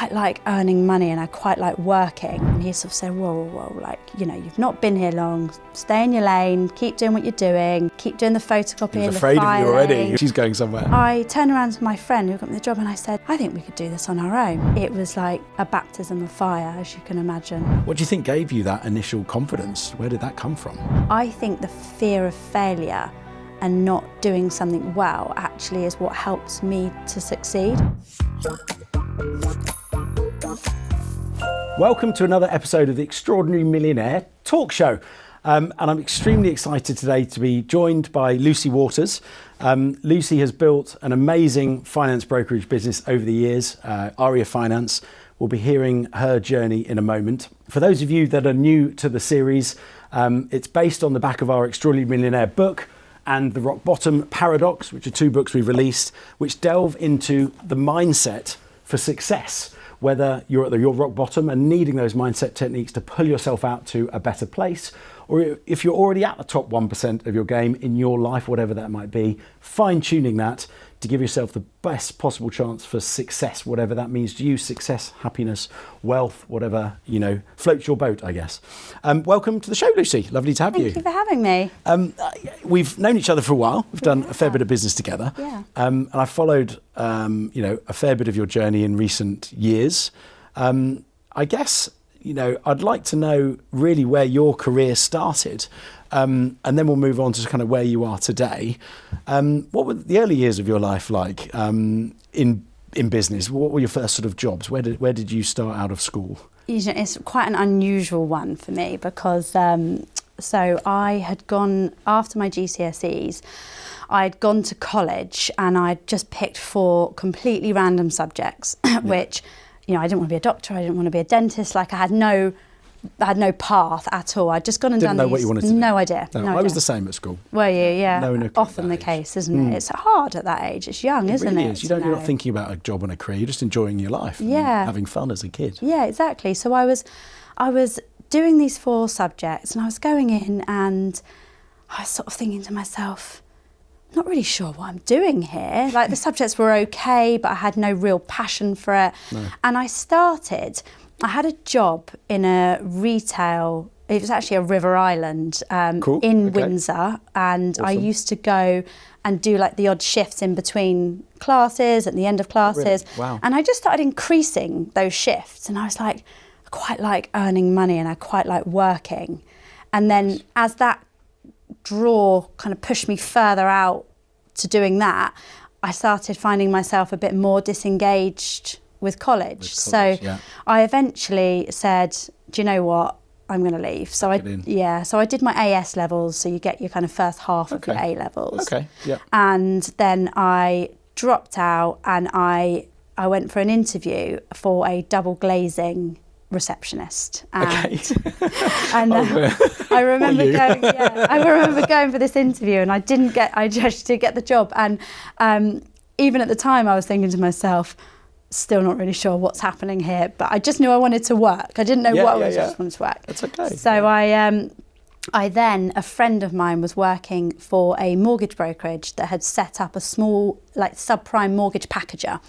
quite like earning money and I quite like working. And he sort of said, whoa, like, you know, you've not been here long, stay in your lane, keep doing what you're doing, keep doing the photocopying, He was afraid of you already. She's going somewhere. I turned around to my friend who got me the job and I said, I think we could do this on our own. It was like a baptism of fire, as you can imagine. What do you think gave you that initial confidence? Where did that come from? I think the fear of failure and not doing something well actually is what helps me to succeed. Welcome to another episode of the Extraordinary Millionaire talk show. And I'm extremely excited today to be joined by Lucy Waters. Lucy has built an amazing finance brokerage business over the years, Aria Finance. We'll be hearing her journey in a moment. For those of you that are new to the series, it's based on the back of our Extraordinary Millionaire book and the Rock Bottom Paradox, which are two books we've released, which delve into the mindset for success, whether you're at your rock bottom and needing those mindset techniques to pull yourself out to a better place, or if you're already at the top 1% of your game in your life, whatever that might be, fine-tuning that to give yourself the best possible chance for success, whatever that means to you, success, happiness, wealth, whatever, you know, floats your boat, I guess. Welcome to the show, Lucy. Lovely to have you. Thank you for having me. We've known each other for a while. We've done a fair bit of business together. Yeah. And I followed, a fair bit of your journey in recent years. I guess, I'd like to know really where your career started. And then we'll move on to kind of where you are today. What were the early years of your life like in business? What were your first sort of jobs? Where did you start out of school? It's quite an unusual one for me because so I had gone after my GCSEs. I'd gone to college and I'd just picked 4 completely random subjects, which, I didn't want to be a doctor. I didn't want to be a dentist. Like I had no path at all. I'd just gone and Didn't done know what you wanted to do. No idea. No, No I idea. was the same at school. Were you? Yeah. No, Often the case, isn't it? It's hard at that age. It's young, isn't It really it? is. You're not thinking about a job and a career. You're just enjoying your life. And having fun as a kid. Yeah, exactly. So I was doing these 4 subjects and I was going in and I was sort of thinking to myself, I'm not really sure what I'm doing here. Like the subjects were okay, but I had no real passion for it. No. And I had a job in a retail, it was actually a River Island in Windsor. And awesome. I used to go and do like the odd shifts in between classes, at the end of classes. Really? Wow. And I just started increasing those shifts. And I was like, I quite like earning money and I quite like working. And then as that draw kind of pushed me further out to doing that, I started finding myself a bit more disengaged with college. So I eventually said, do you know what? I'm going to leave. So I did my AS levels. So you get your kind of first half of your A levels. Okay. Yeah. And then I dropped out and I went for an interview for a double glazing receptionist. And, I remember going for this interview and I just didn't get the job. And even at the time I was thinking to myself, still not really sure what's happening here, but I just knew I wanted to work. I didn't know what I was, I just wanted to work. That's okay. So a friend of mine was working for a mortgage brokerage that had set up a small subprime mortgage packager,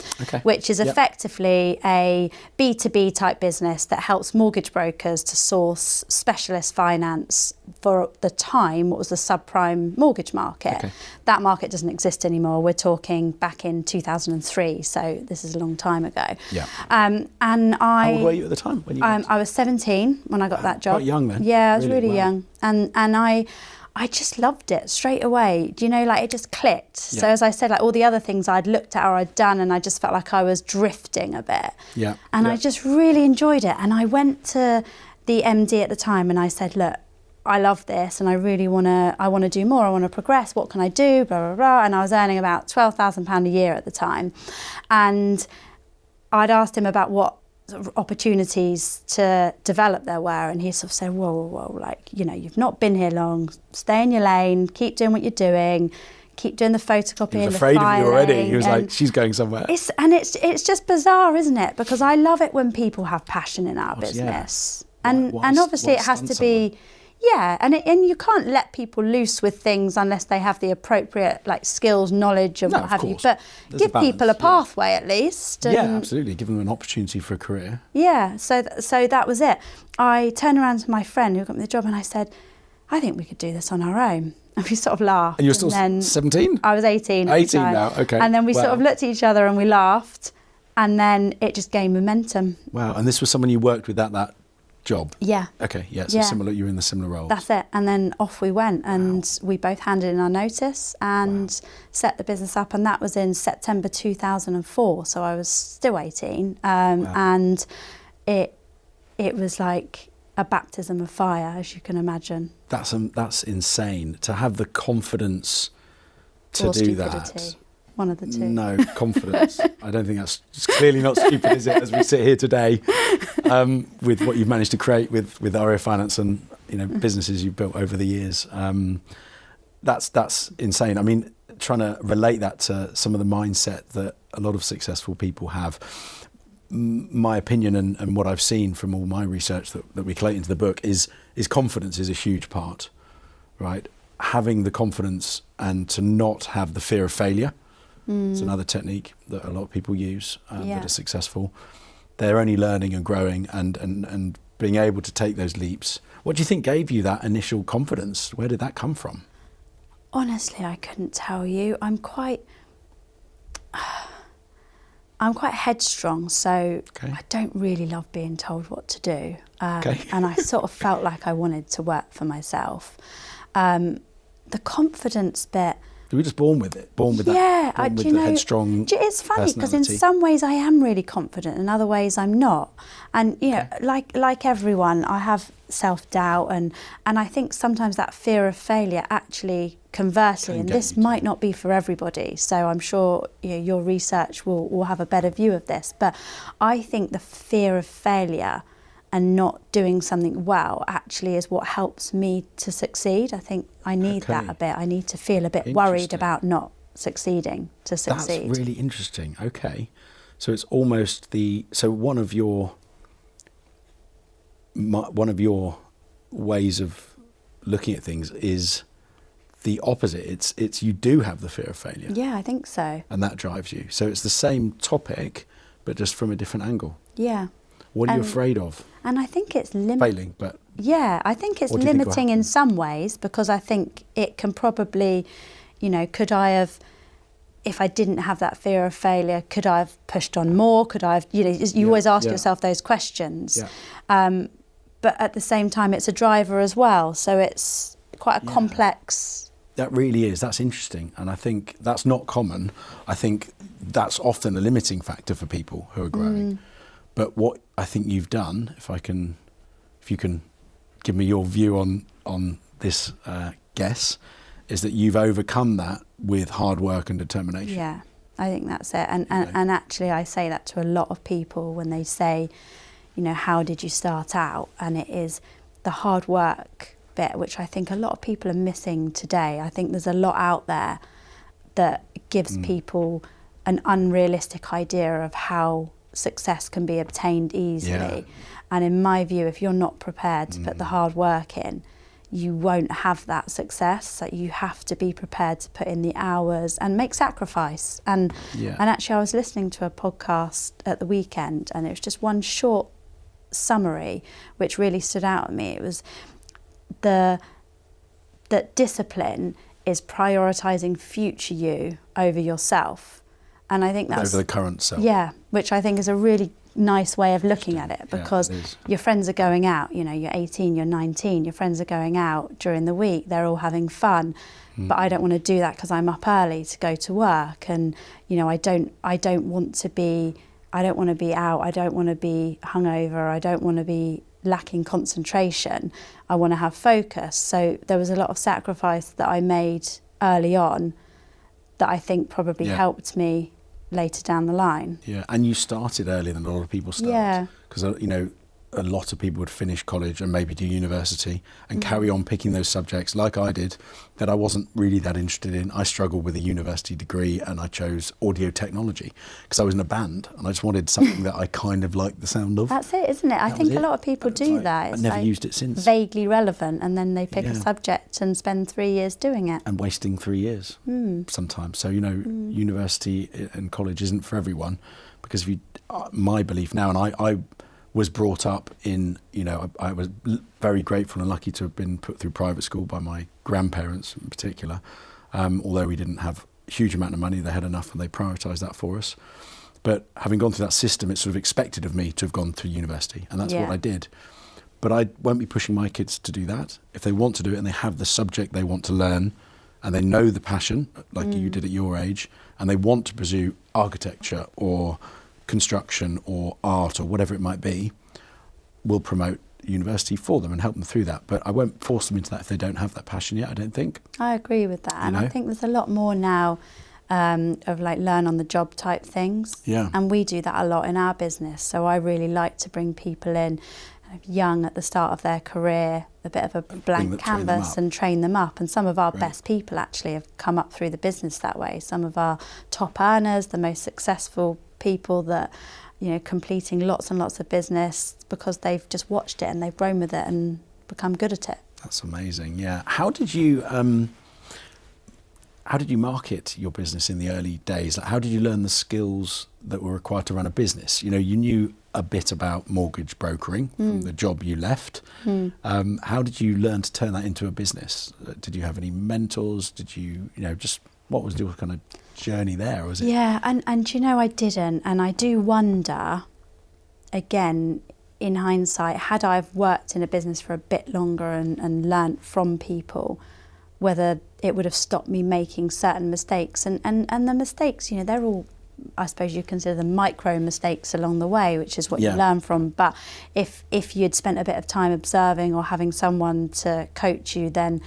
which is effectively a B2B type business that helps mortgage brokers to source specialist finance for the time what was the subprime mortgage market. Okay. That market doesn't exist anymore. We're talking back in 2003, so this is a long time ago. Yeah. And how old were you at the time when you I was 17 when I got that job. Quite young then. Yeah, I was really young. And I just loved it straight away. It just clicked. Yeah. So as I said, all the other things I'd looked at or I'd done, and I just felt like I was drifting a bit. Yeah. And I just really enjoyed it. And I went to the MD at the time and I said, look, I love this and I really want to do more. I want to progress. What can I do? Blah, blah, blah. And I was earning about £12,000 a year at the time. And I'd asked him about what sort of opportunities to develop there were, and he sort of said, whoa, like, you've not been here long, stay in your lane, keep doing what you're doing, keep doing the photocopying. He was afraid of you already. He was like, she's going somewhere. It's just bizarre, isn't it? Because I love it when people have passion in our business. Yeah. And obviously it has to be Yeah, and you can't let people loose with things unless they have the appropriate skills, knowledge, and what have you. But give people a pathway at least. Yeah, absolutely. Give them an opportunity for a career. Yeah, so that was it. I turned around to my friend who got me the job and I said, I think we could do this on our own. And we sort of laughed. And you were still 17? I was 18. 18 now, okay. And then we sort of looked at each other and we laughed. And then it just gained momentum. Wow, and this was someone you worked with at that job? Yeah. Okay, yeah, so similar, you were in the similar roles. That's it. And then off we went and we both handed in our notice and set the business up. And that was in September 2004. So I was still 18. And it was like a baptism of fire, as you can imagine. That's insane, to have the confidence to do that. One of the two. No, confidence. I don't think it's clearly not stupid, is it, as we sit here today, with what you've managed to create with Aria Finance and businesses you've built over the years. That's insane. I mean, trying to relate that to some of the mindset that a lot of successful people have. My opinion and what I've seen from all my research that we collate into the book is confidence is a huge part, right? Having the confidence and to not have the fear of failure. It's another technique that a lot of people use that are successful. They're only learning and growing and being able to take those leaps. What do you think gave you that initial confidence? Where did that come from? Honestly, I couldn't tell you. I'm quite headstrong, so I don't really love being told what to do. And I sort of felt like I wanted to work for myself. The confidence bit. Were we just born with it? Born with that? Born with the headstrong It's funny because in some ways I am really confident, in other ways I'm not. And like everyone, I have self-doubt, and I think sometimes that fear of failure actually, conversely, and this might not be for everybody, so I'm sure your research will have a better view of this, but I think the fear of failure and not doing something well actually is what helps me to succede. I think I need that a bit. I need to feel a bit worried about not succeeding to succeed. That's really interesting. Okay. So it's almost one of your ways of looking at things is the opposite. It's you do have the fear of failure. Yeah, I think so. And that drives you. So it's the same topic, but just from a different angle. Yeah. What are you afraid of? And I think it's failing, but yeah, I think it's limiting in some ways, because I think it can probably, could I have, if I didn't have that fear of failure, could I have pushed on more? Could I have, you always ask yourself those questions. Yeah. But at the same time, it's a driver as well, so it's quite a complex. That really is. That's interesting, and I think that's not common. I think that's often a limiting factor for people who are growing. But what I think you've done, if you can give me your view on this guess, is that you've overcome that with hard work and determination. Yeah, I think that's it. And actually I say that to a lot of people when they say, how did you start out? And it is the hard work bit, which I think a lot of people are missing today. I think there's a lot out there that gives people an unrealistic idea of how success can be obtained easily. And in my view, if you're not prepared to put the hard work in, you won't have that success. So you have to be prepared to put in the hours and make sacrifice. And actually I was listening to a podcast at the weekend, and it was just one short summary which really stood out at me. It was that discipline is prioritizing future you over yourself. And I think that's over the current self. Yeah, which I think is a really nice way of looking at it, because your friends are going out, you're 18, you're 19, your friends are going out during the week, they're all having fun, but I don't want to do that because I'm up early to go to work, and I don't want to be out, I don't want to be hungover, I don't want to be lacking concentration, I want to have focus. So there was a lot of sacrifice that I made early on that I think probably helped me later down the line. Yeah, and you started earlier than a lot of people start. Yeah. Because, a lot of people would finish college and maybe do university and carry on picking those subjects like I did that I wasn't really that interested in. I struggled with a university degree and I chose audio technology because I was in a band and I just wanted something that I kind of liked the sound of. That's it, isn't it? I think a lot of people do that. I've never used it since. Vaguely relevant, and then they pick a subject and spend 3 years doing it. And wasting 3 years sometimes. So, university and college isn't for everyone, because if you, my belief now, and I was brought up in, I was very grateful and lucky to have been put through private school by my grandparents in particular. Although we didn't have a huge amount of money, they had enough and they prioritised that for us. But having gone through that system, it's sort of expected of me to have gone to university, and that's what I did. But I won't be pushing my kids to do that. If they want to do it and they have the subject they want to learn and they know the passion, like you did at your age, and they want to pursue architecture or construction or art or whatever it might be, we'll promote university for them and help them through that. But I won't force them into that if they don't have that passion yet, I don't think. I agree with that. And I think there's a lot more now of like learn on the job type things. Yeah. And we do that a lot in our business. So I really like to bring people in young at the start of their career, a bit of a blank canvas, and train them up. And some of our best people actually have come up through the business that way. Some of our top earners, the most successful people that, completing lots and lots of business because they've just watched it and they've grown with it and become good at it. That's amazing. Yeah. How did you market your business in the early days? Like, how did you learn the skills that were required to run a business? You knew a bit about mortgage brokering from the job you left. How did you learn to turn that into a business? Did you have any mentors? Did you, just what was your kind of journey there? Or was it? Yeah, and I didn't. And I do wonder, again, in hindsight, had I worked in a business for a bit longer and learnt from people, whether it would have stopped me making certain mistakes. And the mistakes, they're all, I suppose you consider them micro mistakes along the way, which is what you learn from. But if you'd spent a bit of time observing or having someone to coach you, then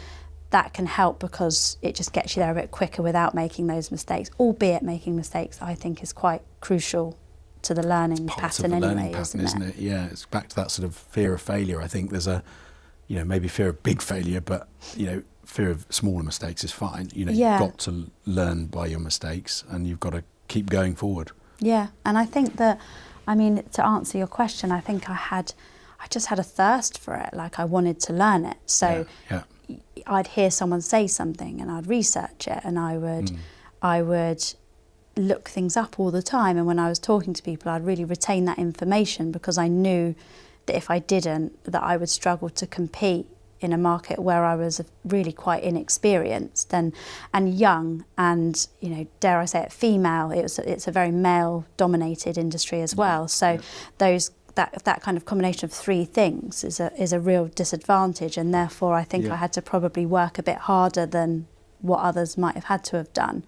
that can help because it just gets you there a bit quicker without making those mistakes. Albeit making mistakes, I think, is quite crucial to the learning pattern anyway, isn't it? Yeah, it's back to that sort of fear of failure. I think there's a, maybe fear of big failure, but, fear of smaller mistakes is fine. You've got to learn by your mistakes and you've got to keep going forward. Yeah, and I think that, to answer your question, I think I just had a thirst for it. Like I wanted to learn it. So I'd hear someone say something and I'd research it, and I would look things up all the time. And when I was talking to people, I'd really retain that information because I knew that if I didn't, that I would struggle to compete in a market where I was really quite inexperienced and young and, dare I say it, female. It's a very male-dominated industry as well. So that kind of combination of three things is a real disadvantage, and therefore I think I had to probably work a bit harder than what others might have had to have done.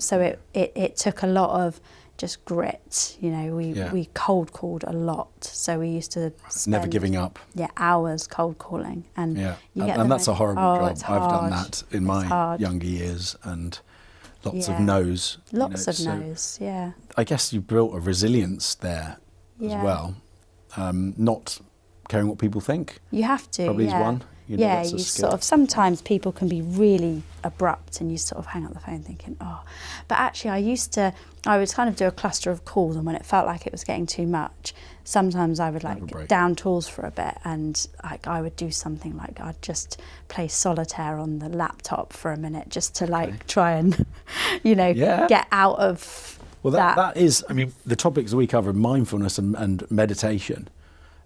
So it took a lot of just grit. We cold called a lot, so we used to spend, never giving up. Yeah, hours cold calling, and that's a horrible job. I've done that in my younger years, and lots of no's. Lots of no's. Yeah. I guess you built a resilience there as well. Not caring what people think. You have to. Probably is one. You sort of, sometimes people can be really abrupt and you sort of hang up the phone thinking, but actually I would kind of do a cluster of calls, and when it felt like it was getting too much, sometimes I would like down tools for a bit, and I would do something like I'd just play solitaire on the laptop for a minute just to try and, get out of that is, the topics we cover are mindfulness and meditation.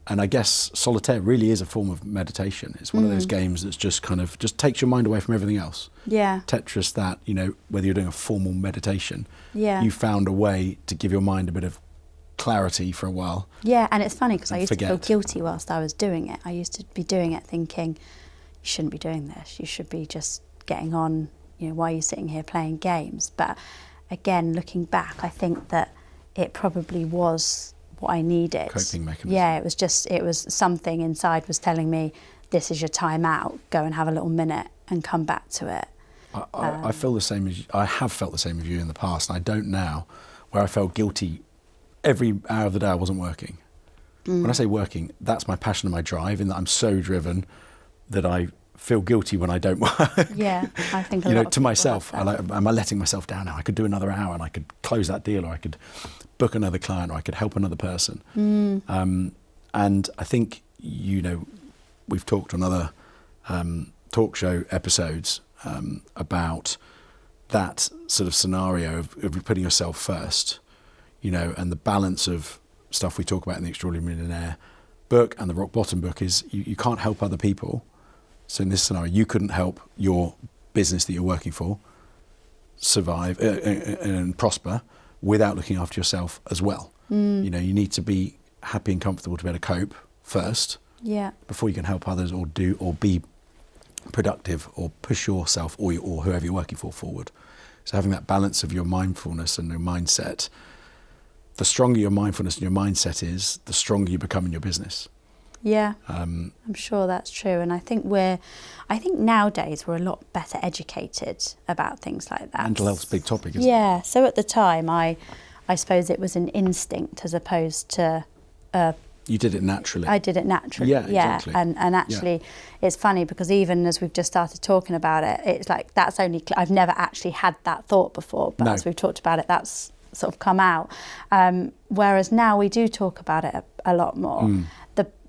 And I guess solitaire really is a form of meditation. It's one of those games that's just kind of just takes your mind away from everything else. Yeah. Tetris, that, whether you're doing a formal meditation, you found a way to give your mind a bit of clarity for a while. Yeah, and it's funny because I used to feel guilty whilst I was doing it. I used to be doing it thinking, you shouldn't be doing this. You should be just getting on, why are you sitting here playing games? But again, looking back, I think that it probably was what I needed. Coping mechanism. Yeah, it was something inside was telling me, this is your time out, go and have a little minute and come back to it. I feel the same as I have felt the same as you in the past, and I don't now, where I felt guilty every hour of the day I wasn't working. When I say working, that's my passion and my drive, in that I'm so driven that I feel guilty when I don't work. Yeah, I think you know, to myself, am I letting myself down now? I could do another hour and I could close that deal, or I could book another client, or I could help another person. And I think, you know, we've talked on other talk show episodes about that sort of scenario of putting yourself first, you know, and the balance of stuff we talk about in the Extraordinary Millionaire book and the Rock Bottom book is you can't help other people. So in this scenario, you couldn't help your business that you're working for survive and prosper without looking after yourself as well. You know, you need to be happy and comfortable to be able to cope first, before you can help others or be productive or push yourself or whoever you're working for forward. So having that balance of your mindfulness and your mindset, the stronger your mindfulness and your mindset is, the stronger you become in your business. Yeah, I'm sure that's true. And I think nowadays we're a lot better educated about things like that. Mental health's a big topic, isn't it? Yeah, so at the time I suppose it was an instinct as opposed to... You did it naturally. I did it naturally, yeah. Exactly. And actually it's funny because even as we've just started talking about it, it's like I've never actually had that thought before, but as we've talked about it, that's sort of come out. Whereas now we do talk about it a lot more.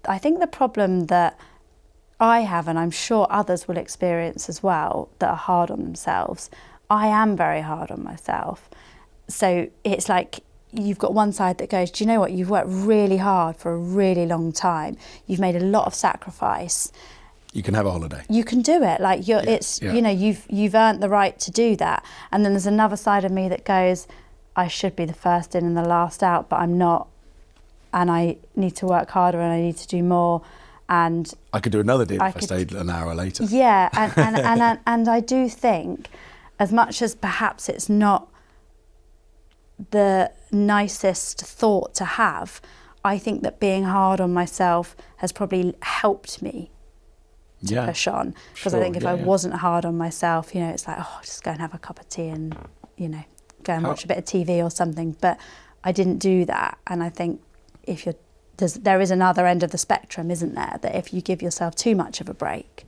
I think the problem that I have, and I'm sure others will experience as well, that are hard on themselves, I am very hard on myself. So it's like you've got one side that goes, do you know what, you've worked really hard for a really long time, you've made a lot of sacrifice, you can have a holiday, you can do it, like you know, you've earned the right to do that. And then there's another side of me that goes, I should be the first in and the last out, but I'm not, and I need to work harder and I need to do more. And I could do another deal if I stayed an hour later. Yeah, and I do think, as much as perhaps it's not the nicest thought to have, I think that being hard on myself has probably helped me to push on. Because I think if I wasn't hard on myself, you know, it's like, oh, just go and have a cup of tea and, you know, go and watch a bit of TV or something. But I didn't do that. And I think there is another end of the spectrum, isn't there? That if you give yourself too much of a break.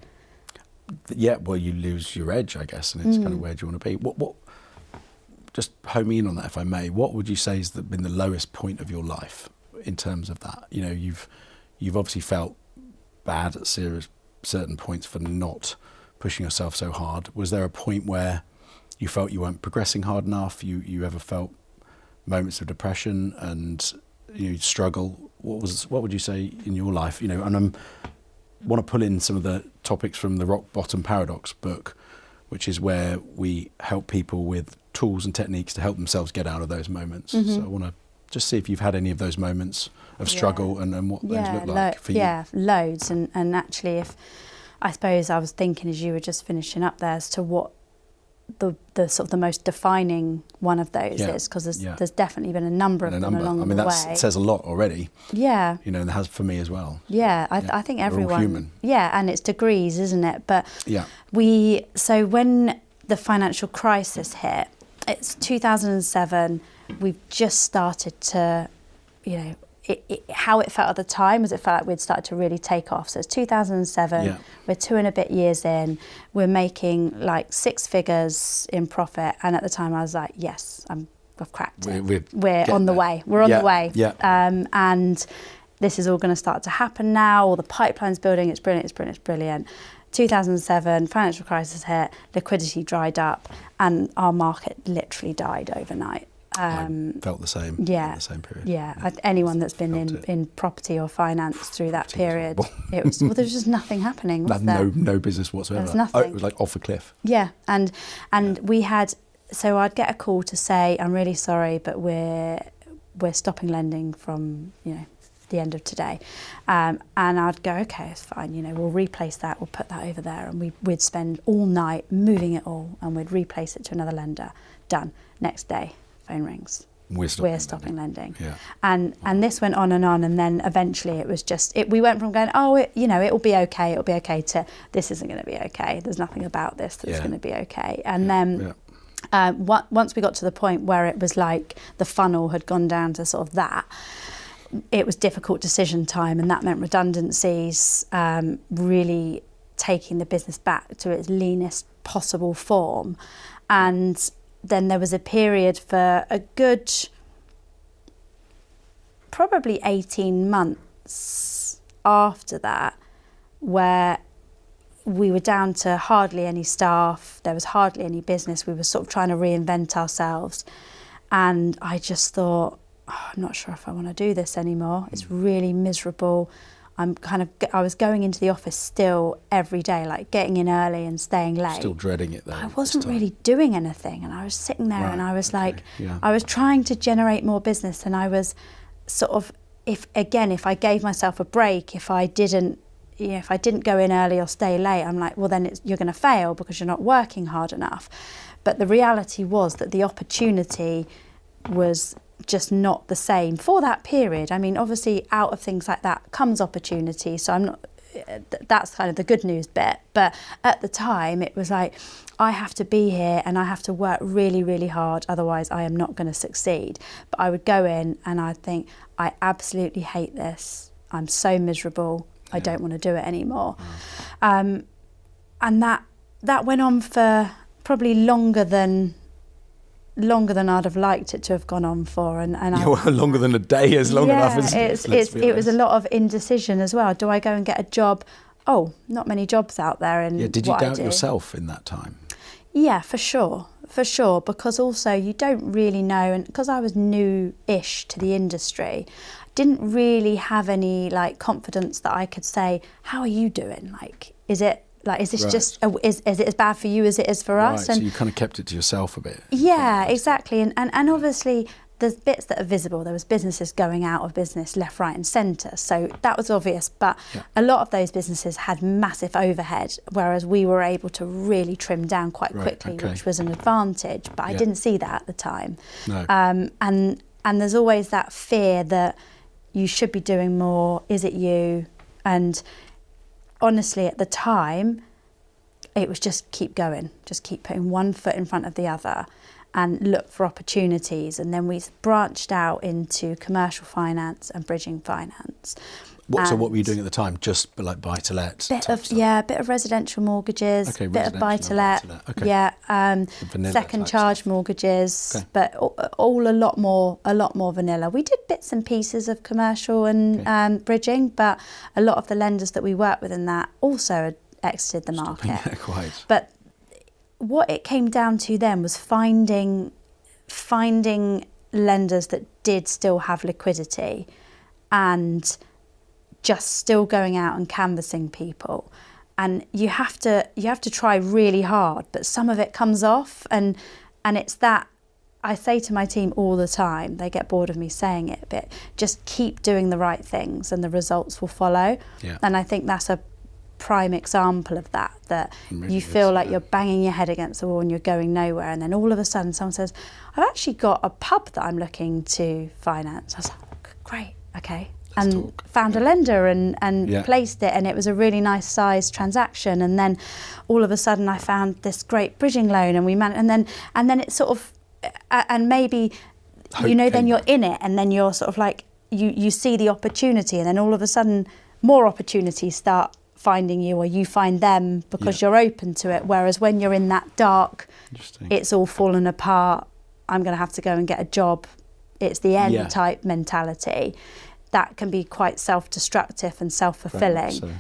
Yeah, well, you lose your edge, I guess, and it's kind of where do you want to be. What? Just home in on that, if I may. What would you say has been the lowest point of your life in terms of that? You know, you've obviously felt bad at certain points for not pushing yourself so hard. Was there a point where you felt you weren't progressing hard enough? You ever felt moments of depression and you struggle? What would you say in your life? You know, and I want to pull in some of the topics from the Rock Bottom Paradox book, which is where we help people with tools and techniques to help themselves get out of those moments. So I want to just see if you've had any of those moments of struggle and what those look like for you. Yeah, loads. And actually, I suppose I was thinking as you were just finishing up there as to what the sort of the most defining one of those is, because there's definitely been a number of them along the way. That says a lot already. Yeah. You know, and it has for me as well. Yeah, I think everyone. We're all human. Yeah, and it's degrees, isn't it? But so when the financial crisis hit, it's 2007. We've just started to, you know, how it felt at the time was it felt like we'd started to really take off. So it's 2007, we're 2 and a bit years in, we're making like 6 figures in profit. And at the time I was like, yes, I've cracked it. We're on the way. We're on the way. Yeah. And this is all going to start to happen now. All the pipeline's building. It's brilliant. It's brilliant. It's brilliant. 2007, financial crisis hit, liquidity dried up, and our market literally died overnight. I felt the same in the same period. Yeah. Anyone that's been in property or finance through that period, it was there was just nothing happening. Was there? No business whatsoever. There was nothing. It was like off a cliff. Yeah, and we had, so I'd get a call to say, I'm really sorry, but we're stopping lending from, you know, the end of today, and I'd go, okay, it's fine, you know, we'll replace that, we'll put that over there, and we'd spend all night moving it all, and we'd replace it to another lender. Done. Next day, phone rings. We're stopping lending. Yeah. And this went on, and then eventually it was just we went from going, it'll be okay, to this isn't going to be okay. There's nothing about this that's going to be okay. And then once we got to the point where it was like the funnel had gone down to sort of that, it was difficult decision time, and that meant redundancies, really taking the business back to its leanest possible form. And then there was a period for a good probably 18 months after that where we were down to hardly any staff, there was hardly any business, we were sort of trying to reinvent ourselves. And I just thought, I'm not sure if I want to do this anymore. It's really miserable. I was going into the office still every day, like getting in early and staying late. Still dreading it though. I wasn't really doing anything, and I was sitting there and I was I was trying to generate more business, and I was sort of, if I gave myself a break, if I didn't go in early or stay late, I'm like, well then you're going to fail because you're not working hard enough. But the reality was that the opportunity was just not the same for that period. I mean, obviously out of things like that comes opportunity, so that's kind of the good news bit. But at the time it was like, I have to be here and I have to work really, really hard, otherwise I am not going to succeed. But I would go in and I'd think, I absolutely hate this. I'm so miserable. Yeah. I don't want to do it anymore. And that went on for probably longer than I'd have liked it to have gone on for, longer than a day is long enough, isn't it? It was a lot of indecision as well. Do I go and get a job? Oh, not many jobs out there. And did you doubt yourself in that time? Yeah, for sure, because also you don't really know, and because I was new-ish to the industry, I didn't really have any confidence that I could say, how are you doing? Is this right. Just is it as bad for you as it is for us? Right, so you kind of kept it to yourself a bit. Yeah, exactly. And obviously there's bits that are visible. There was businesses going out of business left, right and centre. So that was obvious. But a lot of those businesses had massive overhead, whereas we were able to really trim down quite quickly, which was an advantage. But I didn't see that at the time. No. And there's always that fear that you should be doing more. Is it you? And honestly, at the time, it was just keep going, just keep putting one foot in front of the other and look for opportunities. And then we branched out into commercial finance and bridging finance. So what were you doing at the time? Just like buy-to-let? A bit of residential mortgages, bit of buy-to-let, second charge mortgages, but all a lot more vanilla. We did bits and pieces of commercial and bridging, but a lot of the lenders that we worked with in that also had exited the market. Yeah, quite. But what it came down to then was finding lenders that did still have liquidity and just still going out and canvassing people. And you have to try really hard, but some of it comes off, and it's that I say to my team all the time, they get bored of me saying it, but just keep doing the right things and the results will follow. Yeah. And I think that's a prime example of that really you feel like you're banging your head against the wall and you're going nowhere, and then all of a sudden someone says, I've actually got a pub that I'm looking to finance. I was like, great, okay. And found a lender and placed it, and it was a really nice size transaction. And then all of a sudden I found this great bridging loan, and we and then it's sort of and maybe then you're in it, and then you're sort of like you see the opportunity, and then all of a sudden more opportunities start finding you, or you find them because you're open to it. Whereas when you're in that dark, it's all fallen apart, I'm going to have to go and get a job, it's the end type mentality. That can be quite self-destructive and self-fulfilling.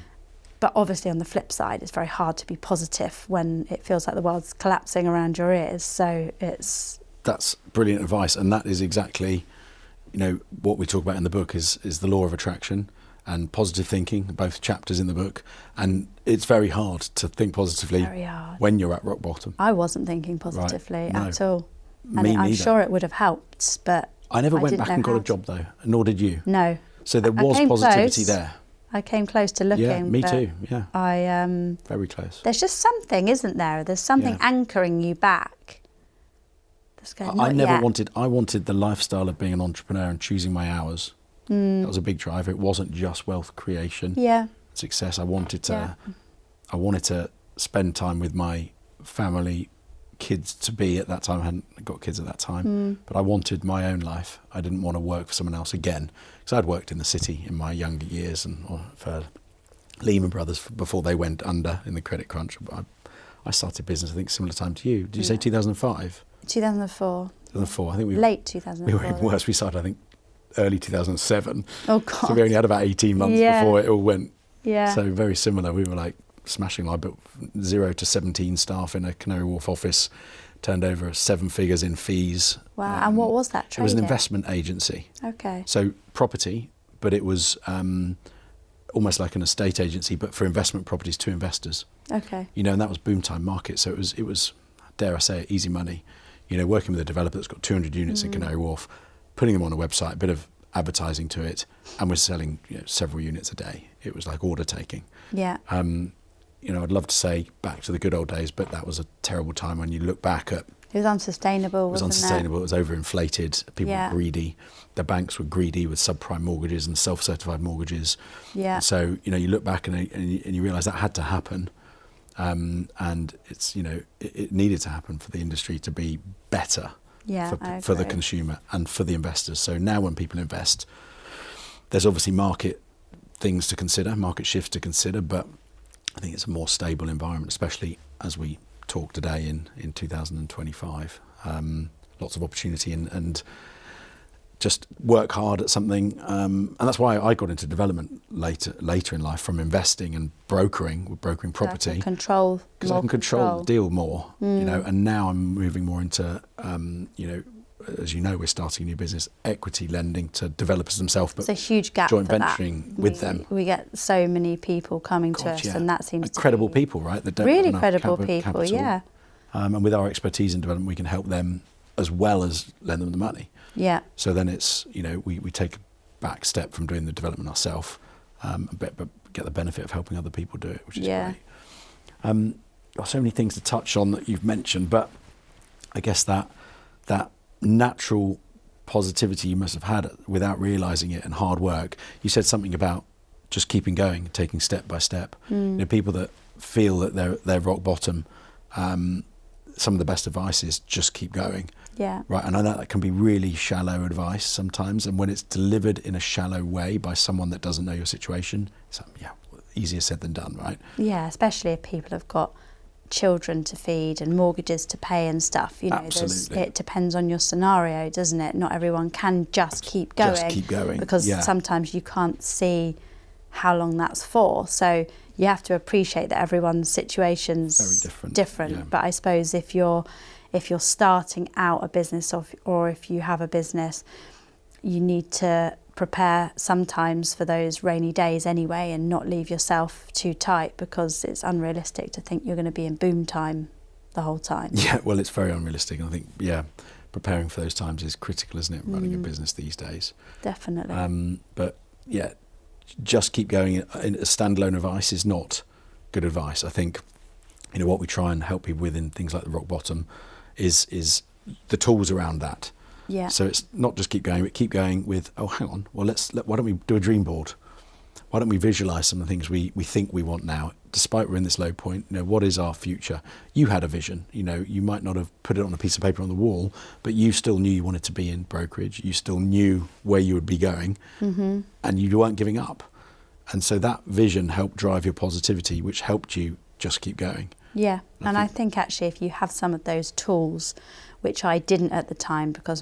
But obviously on the flip side, it's very hard to be positive when it feels like the world's collapsing around your ears. So that's brilliant advice, and that is exactly what we talk about in the book is the law of attraction and positive thinking, both chapters in the book. And it's very hard to think positively when you're at rock bottom. I wasn't thinking positively at all. And I'm sure it would have helped, but I never went back and got a job though, nor did you. No. So there was positivity there. I came close to looking. Yeah, me too. Yeah. I very close. There's just something, isn't there? There's something anchoring you back. I wanted the lifestyle of being an entrepreneur and choosing my hours. That was a big driver. It wasn't just wealth creation. Yeah. Success. I wanted to spend time with my family, kids to be at that time. I hadn't got kids at that time, but I wanted my own life. I didn't want to work for someone else again, because I'd worked in the city in my younger years and for Lehman Brothers before they went under in the credit crunch. I started business, I think, similar time to you. Did you say 2005? 2004. 2004. I think we were late 2004. We were even worse. We started, I think, early 2007. Oh God! So we only had about 18 months before it all went. Yeah. So very similar. We were like smashing. I built 0 to 17 staff in a Canary Wharf office, turned over 7 figures in fees. Wow. And what was that trading? It was an investment agency. Okay. So property, but it was almost like an estate agency, but for investment properties to investors. Okay. You know, and that was boom time market. So it was, dare I say it, easy money. You know, working with a developer that's got 200 units in Canary Wharf, putting them on a website, a bit of advertising to it, and we're selling, you know, several units a day. It was like order taking. Yeah. You know, I'd love to say back to the good old days, but that was a terrible time when you look back at. It was unsustainable, wasn't it? It was unsustainable. It was overinflated. People Yeah. were greedy. The banks were greedy with subprime mortgages and self-certified mortgages. Yeah. And so, you know, you look back and you realise that had to happen. And it's, you know, it needed to happen for the industry to be better for the consumer and for the investors. So now when people invest, there's obviously market things to consider, market shifts to consider, but I think it's a more stable environment, especially as we talk today in 2025. Lots of opportunity and just work hard at something, and that's why I got into development later in life, from investing and brokering property. Because I can control the deal more, you know. And now I'm moving more into, you know, as you know, we're starting a new business, equity lending to developers themselves, but it's a huge gap. Joint for venturing that. with them. We get so many people coming to us, and that seems to credible be people, right? That don't really have enough credible people. capital. Yeah. And with our expertise in development, we can help them as well as lend them the money. Yeah. So then it's, you know, we take a back step from doing the development ourselves, but get the benefit of helping other people do it, which is great. Got so many things to touch on that you've mentioned, but I guess that natural positivity you must have had without realising it, and hard work. You said something about just keeping going, taking step by step. You know, people that feel that they're rock bottom, some of the best advice is just keep going. Yeah. Right, and I know that can be really shallow advice sometimes, and when it's delivered in a shallow way by someone that doesn't know your situation, it's easier said than done, right? Yeah, especially if people have got children to feed and mortgages to pay and stuff. You know, it depends on your scenario, doesn't it? Not everyone can just keep going. Just keep going. Because sometimes you can't see how long that's for. So you have to appreciate that everyone's situation's very different. Yeah. But I suppose if you're starting out a business or if you have a business, you need to prepare sometimes for those rainy days anyway, and not leave yourself too tight, because it's unrealistic to think you're going to be in boom time the whole time. Yeah, well, it's very unrealistic. And I think, preparing for those times is critical, isn't it, running a business these days? Definitely. But yeah, just keep going. A standalone advice is not good advice. I think, you know, what we try and help people with in things like the rock bottom is the tools around that. Yeah. So it's not just keep going, but keep going with, oh, hang on, well, why don't we do a dream board? Why don't we visualise some of the things we think we want now, despite we're in this low point? You know, what is our future? You had a vision. You know, you might not have put it on a piece of paper on the wall, but you still knew you wanted to be in brokerage. You still knew where you would be going, and you weren't giving up. And so that vision helped drive your positivity, which helped you just keep going. Yeah, and I think actually if you have some of those tools, which I didn't at the time, because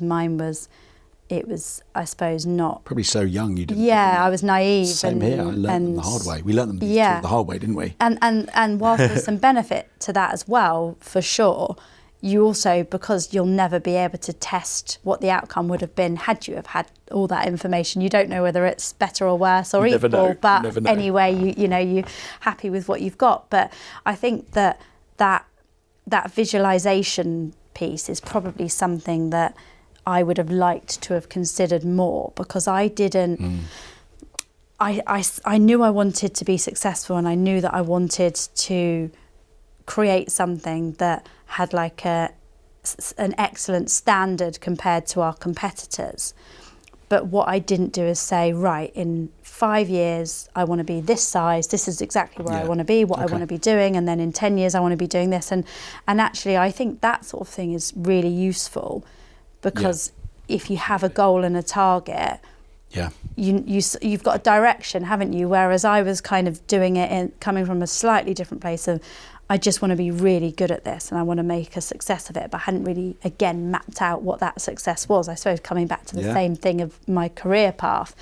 it was, I suppose, not... Probably so young you didn't... Yeah, I was naive. Same here, I learned them the hard way. We learned them the hard way, didn't we? And whilst there's some benefit to that as well, for sure, you also, because you'll never be able to test what the outcome would have been had you have had all that information. You don't know whether it's better or worse or equal, but anyway, you're happy with what you've got. But I think that visualization piece is probably something that I would have liked to have considered more, because I didn't. I knew I wanted to be successful, and I knew that I wanted to create something that had like an excellent standard compared to our competitors. But what I didn't do is say, right, in 5 years, I want to be this size. This is exactly where I want to be, what I want to be doing. And then in 10 years, I want to be doing this. And actually, I think that sort of thing is really useful, because if you have a goal and a target, you've got a direction, haven't you? Whereas I was kind of doing it coming from a slightly different place of, I just want to be really good at this and I want to make a success of it, but I hadn't really, again, mapped out what that success was. I suppose coming back to the same thing of my career path,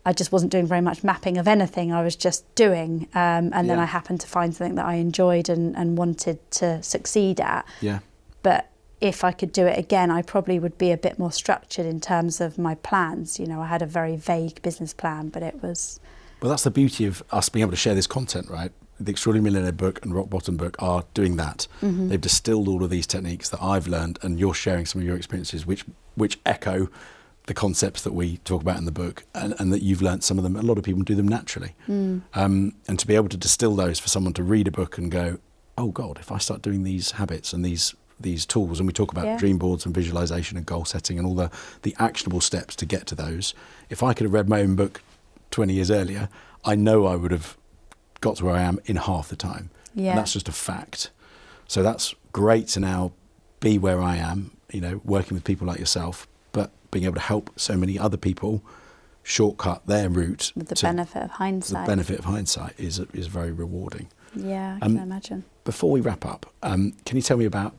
I just wasn't doing very much mapping of anything. I was just doing, and then I happened to find something that I enjoyed and wanted to succeed at. Yeah. But if I could do it again, I probably would be a bit more structured in terms of my plans. You know, I had a very vague business plan, but it was... Well, that's the beauty of us being able to share this content, right? The Extraordinary Millionaire book and Rock Bottom book are doing that. Mm-hmm. They've distilled all of these techniques that I've learned, and you're sharing some of your experiences which echo the concepts that we talk about in the book, and that you've learned some of them. A lot of people do them naturally. And to be able to distill those for someone to read a book and go, oh God, if I start doing these habits and these tools, and we talk about dream boards and visualization and goal setting and all the actionable steps to get to those. If I could have read my own book 20 years earlier, I know I would have got to where I am in half the time. And that's just a fact. So that's great to now be where I am, you know, working with people like yourself, but being able to help so many other people shortcut their route. With the benefit of hindsight. The benefit of hindsight is very rewarding. Yeah, I can imagine. Before we wrap up, can you tell me about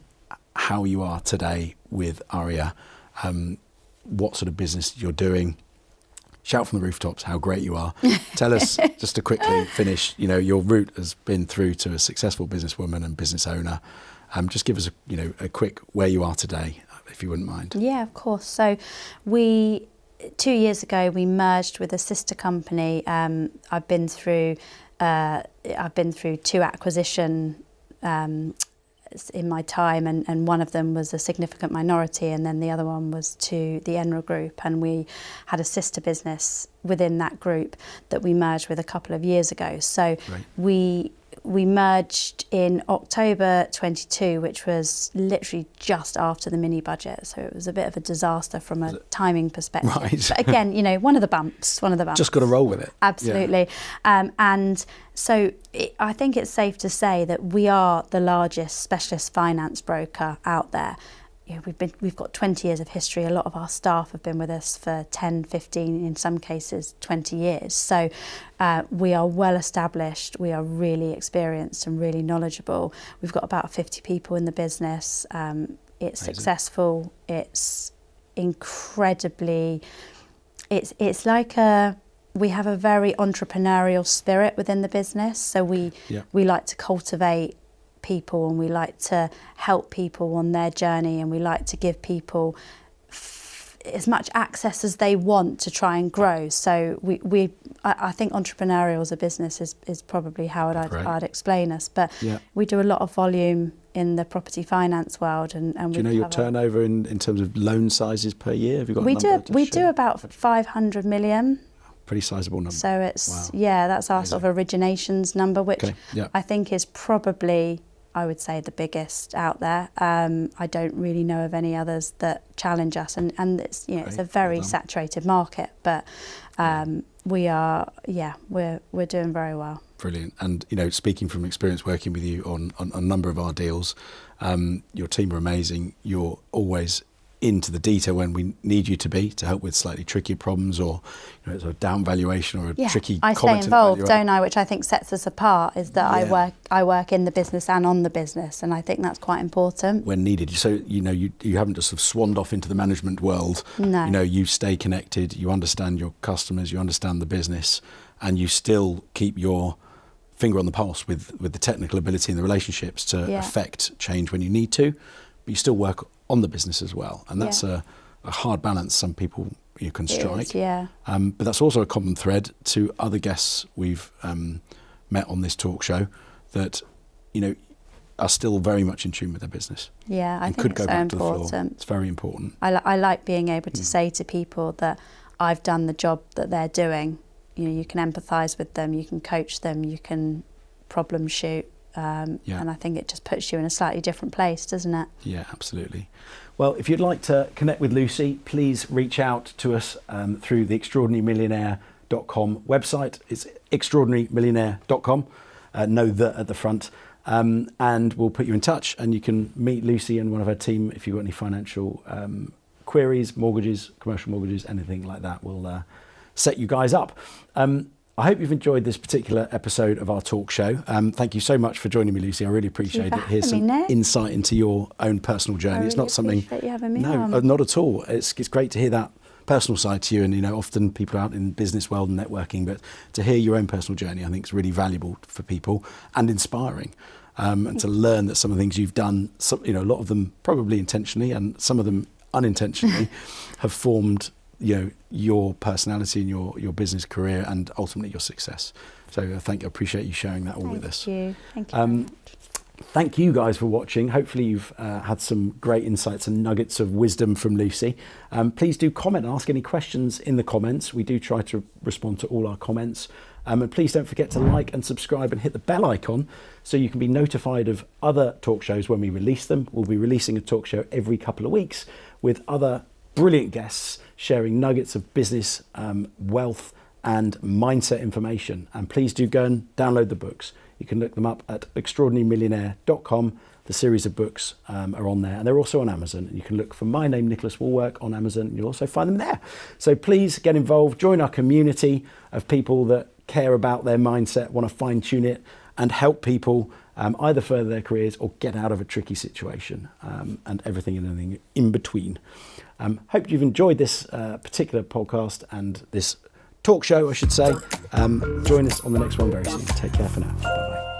how you are today with Aria? What sort of business you're doing? Shout from the rooftops how great you are. Tell us, just to quickly finish, you know, your route has been through to a successful businesswoman and business owner. Just give us a quick where you are today, if you wouldn't mind. Yeah, of course. So 2 years ago, we merged with a sister company. I've been through 2 acquisition in my time, and one of them was a significant minority, and then the other one was to the Enra Group, and we had a sister business within that group that we merged with a couple of years ago. So we merged in October 22, which was literally just after the mini budget. So it was a bit of a disaster from a timing perspective. Right. But again, you know, one of the bumps. Just got to roll with it. Absolutely. Yeah. And so I think it's safe to say that we are the largest specialist finance broker out there. You know, we've got 20 years of history. A lot of our staff have been with us for 10, 15, in some cases 20 years. So we are well established. We are really experienced and really knowledgeable. We've got about 50 people in the business. It's amazing. Successful. It's incredibly, it's like we have a very entrepreneurial spirit within the business. So we like to cultivate people, and we like to help people on their journey, and we like to give people as much access as they want to try and grow. So I think entrepreneurial as a business is probably how I'd explain us. But we do a lot of volume in the property finance world, and do you know your turnover in terms of loan sizes per year? Have you got we do about 500 million. Pretty sizable number. So it's that's our sort of originations number, which I think is probably, I would say, the biggest out there. I don't really know of any others that challenge us, and it's, you know, it's a very saturated market, but we're doing very well. Brilliant. And, you know, speaking from experience working with you on a number of our deals, your team are amazing. You're always into the detail when we need you to be, to help with slightly trickier problems, or, you know, sort of down valuation, or a tricky I comment. I stay involved, don't I? Which I think sets us apart, is that I work in the business and on the business, and I think that's quite important. When needed. So, you know, you haven't just sort of swanned off into the management world. No. You know, you stay connected, you understand your customers, you understand the business, and you still keep your finger on the pulse with the technical ability and the relationships to affect change when you need to, but you still work on the business as well, and that's a hard balance some people can strike. But that's also a common thread to other guests we've met on this talk show, that, you know, are still very much in tune with their business. I think it's so important. It's very important. I like being able to say to people that I've done the job that they're doing. You know, you can empathise with them, you can coach them, you can problem shoot. And I think it just puts you in a slightly different place, doesn't it? Yeah, absolutely. Well, if you'd like to connect with Lucy, please reach out to us through the extraordinarymillionaire.com website. It's extraordinarymillionaire.com, no "the" at the front. And we'll put you in touch, and you can meet Lucy and one of her team if you've got any financial queries, mortgages, commercial mortgages, anything like that. We'll set you guys up. I hope you've enjoyed this particular episode of our talk show. Thank you so much for joining me, Lucy. I really appreciate it. Here's some insight into your own personal journey. It's not something. Appreciate you having me on. Not at all. It's great to hear that personal side to you, and often people are out in the business world and networking, but to hear your own personal journey, I think is really valuable for people and inspiring. And to learn that some of the things you've done, a lot of them probably intentionally and some of them unintentionally, have formed your personality and your business career and ultimately your success. So I appreciate you sharing that all with us. Thank you very much. Thank you guys for watching. Hopefully you've had some great insights and nuggets of wisdom from Lucy. Please do comment and ask any questions in the comments. We do try to respond to all our comments. And please don't forget to like and subscribe and hit the bell icon so you can be notified of other talk shows when we release them. We'll be releasing a talk show every couple of weeks with other brilliant guests sharing nuggets of business, wealth and mindset information. And please do go and download the books. You can look them up at extraordinarymillionaire.com. The series of books are on there, and they're also on Amazon. You can look for my name, Nicholas Woolwork, on Amazon, and you'll also find them there. So please get involved, join our community of people that care about their mindset, want to fine tune it, and help people either further their careers or get out of a tricky situation, and everything and anything in between. Hope you've enjoyed this particular podcast and this talk show, I should say. Join us on the next one very soon. Take care for now. Bye-bye.